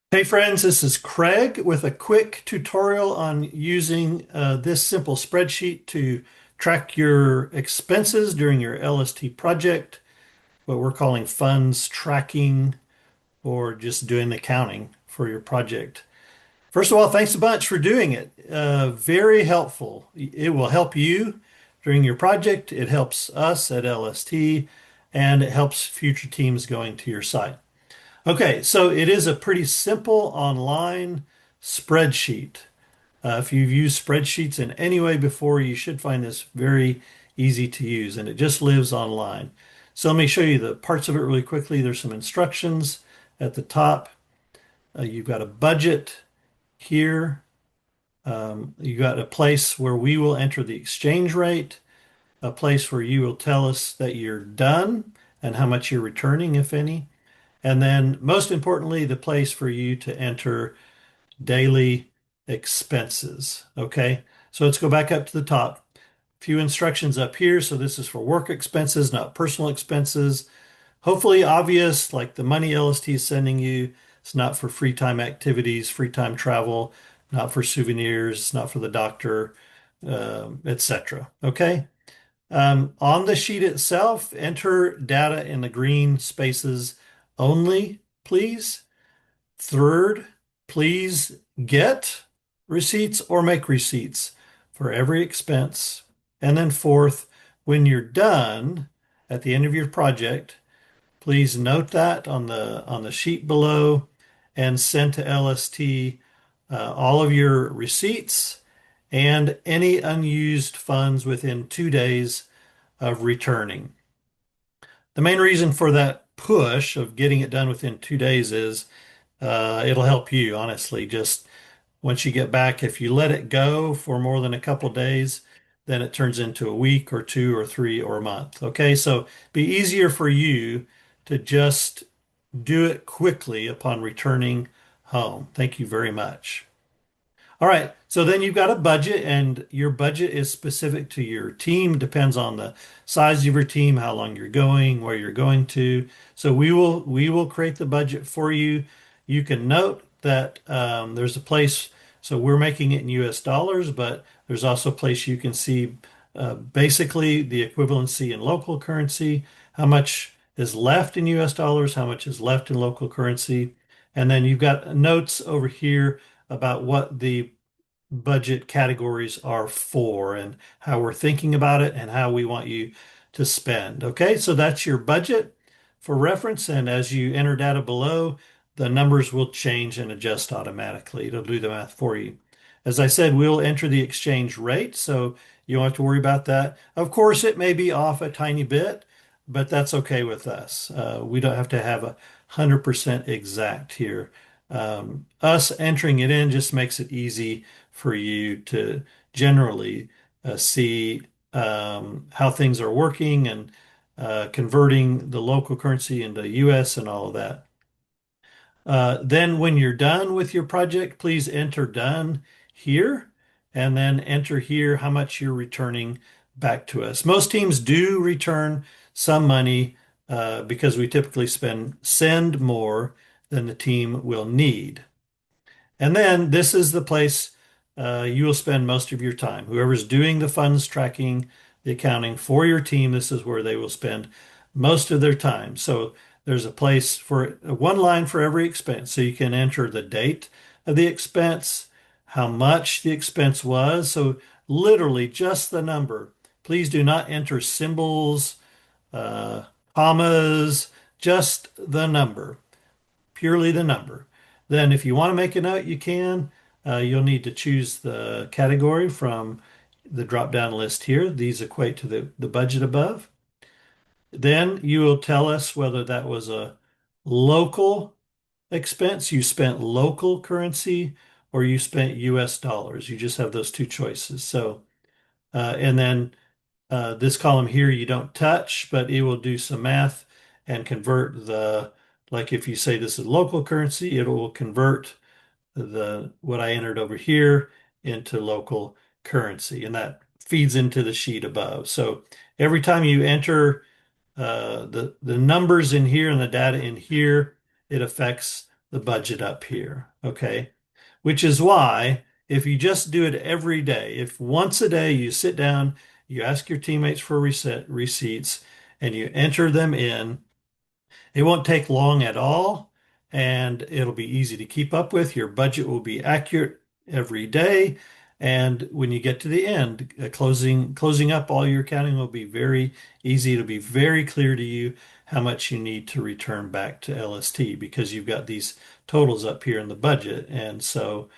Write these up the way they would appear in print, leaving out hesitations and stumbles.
Hey friends, this is Craig with a quick tutorial on using this simple spreadsheet to track your expenses during your LST project, what we're calling funds tracking or just doing the counting for your project. First of all, thanks a bunch for doing it. Very helpful. It will help you during your project. It helps us at LST, and it helps future teams going to your site. Okay, so it is a pretty simple online spreadsheet. If you've used spreadsheets in any way before, you should find this very easy to use, and it just lives online. So let me show you the parts of it really quickly. There's some instructions at the top. You've got a budget here. You got a place where we will enter the exchange rate, a place where you will tell us that you're done and how much you're returning, if any. And then, most importantly, the place for you to enter daily expenses. Okay, so let's go back up to the top. A few instructions up here. So, this is for work expenses, not personal expenses. Hopefully, obvious, like the money LST is sending you. It's not for free time activities, free time travel, not for souvenirs, not for the doctor, etc. Okay. On the sheet itself, enter data in the green spaces only, please. Third, please get receipts or make receipts for every expense. And then fourth, when you're done at the end of your project, please note that on the sheet below and send to LST all of your receipts and any unused funds within 2 days of returning. The main reason for that push of getting it done within 2 days is it'll help you, honestly. Just once you get back, if you let it go for more than a couple days, then it turns into a week or two or three or a month. Okay, so be easier for you to just do it quickly upon returning home. Thank you very much. All right, so then you've got a budget, and your budget is specific to your team, depends on the size of your team, how long you're going, where you're going to. So we will create the budget for you. You can note that there's a place, so we're making it in US dollars, but there's also a place you can see basically the equivalency in local currency, how much is left in US dollars, how much is left in local currency. And then you've got notes over here about what the budget categories are for and how we're thinking about it and how we want you to spend. Okay, so that's your budget for reference. And as you enter data below, the numbers will change and adjust automatically. It'll do the math for you. As I said, we'll enter the exchange rate, so you don't have to worry about that. Of course, it may be off a tiny bit, but that's okay with us. We don't have to have 100% exact here. Us entering it in just makes it easy for you to generally see how things are working and converting the local currency into US and all of that. Then when you're done with your project, please enter done here and then enter here how much you're returning back to us. Most teams do return some money because we typically send more than the team will need. And then this is the place you will spend most of your time. Whoever's doing the funds tracking, the accounting for your team, this is where they will spend most of their time. So there's a place for one line for every expense. So you can enter the date of the expense, how much the expense was. So literally just the number. Please do not enter symbols, uh, commas, just the number, purely the number. Then if you want to make a note, you can. You'll need to choose the category from the drop-down list here. These equate to the budget above. Then you will tell us whether that was a local expense, you spent local currency, or you spent US dollars. You just have those two choices. So, and then this column here you don't touch, but it will do some math and convert like if you say this is local currency, it will convert what I entered over here into local currency, and that feeds into the sheet above. So every time you enter the numbers in here and the data in here, it affects the budget up here. Okay. Which is why if you just do it every day, if once a day you sit down, you ask your teammates for receipts and you enter them in, it won't take long at all, and it'll be easy to keep up with. Your budget will be accurate every day, and when you get to the end, closing up all your accounting will be very easy. It'll be very clear to you how much you need to return back to LST because you've got these totals up here in the budget, and so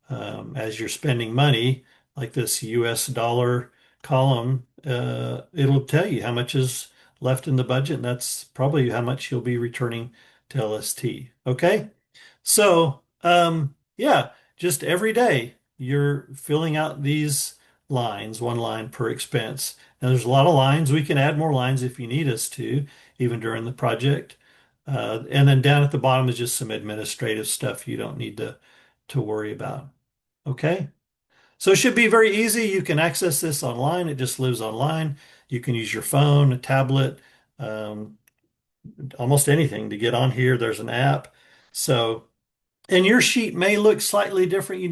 as you're spending money, like this US dollar column, it'll tell you how much is left in the budget, and that's probably how much you'll be returning to LST. Okay? So, yeah, just every day you're filling out these lines, one line per expense. Now, there's a lot of lines. We can add more lines if you need us to, even during the project. And then down at the bottom is just some administrative stuff you don't need to worry about. Okay. So it should be very easy. You can access this online. It just lives online. You can use your phone, a tablet, um, almost anything to get on here. There's an app. So and your sheet may look slightly different. We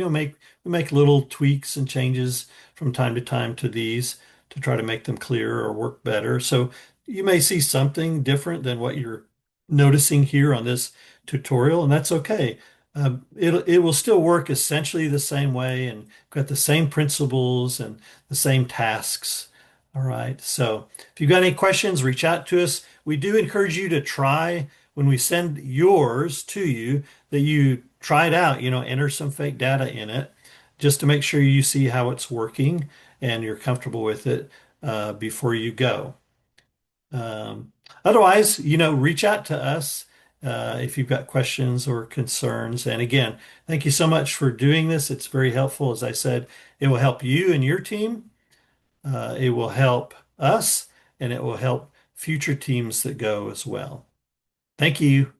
make little tweaks and changes from time to time to these to try to make them clearer or work better. So you may see something different than what you're noticing here on this tutorial, and that's okay. It will still work essentially the same way and got the same principles and the same tasks. All right. So if you've got any questions, reach out to us. We do encourage you to try when we send yours to you that you try it out, enter some fake data in it just to make sure you see how it's working and you're comfortable with it before you go. Otherwise, reach out to us if you've got questions or concerns. And again, thank you so much for doing this. It's very helpful. As I said, it will help you and your team. It will help us, and it will help future teams that go as well. Thank you.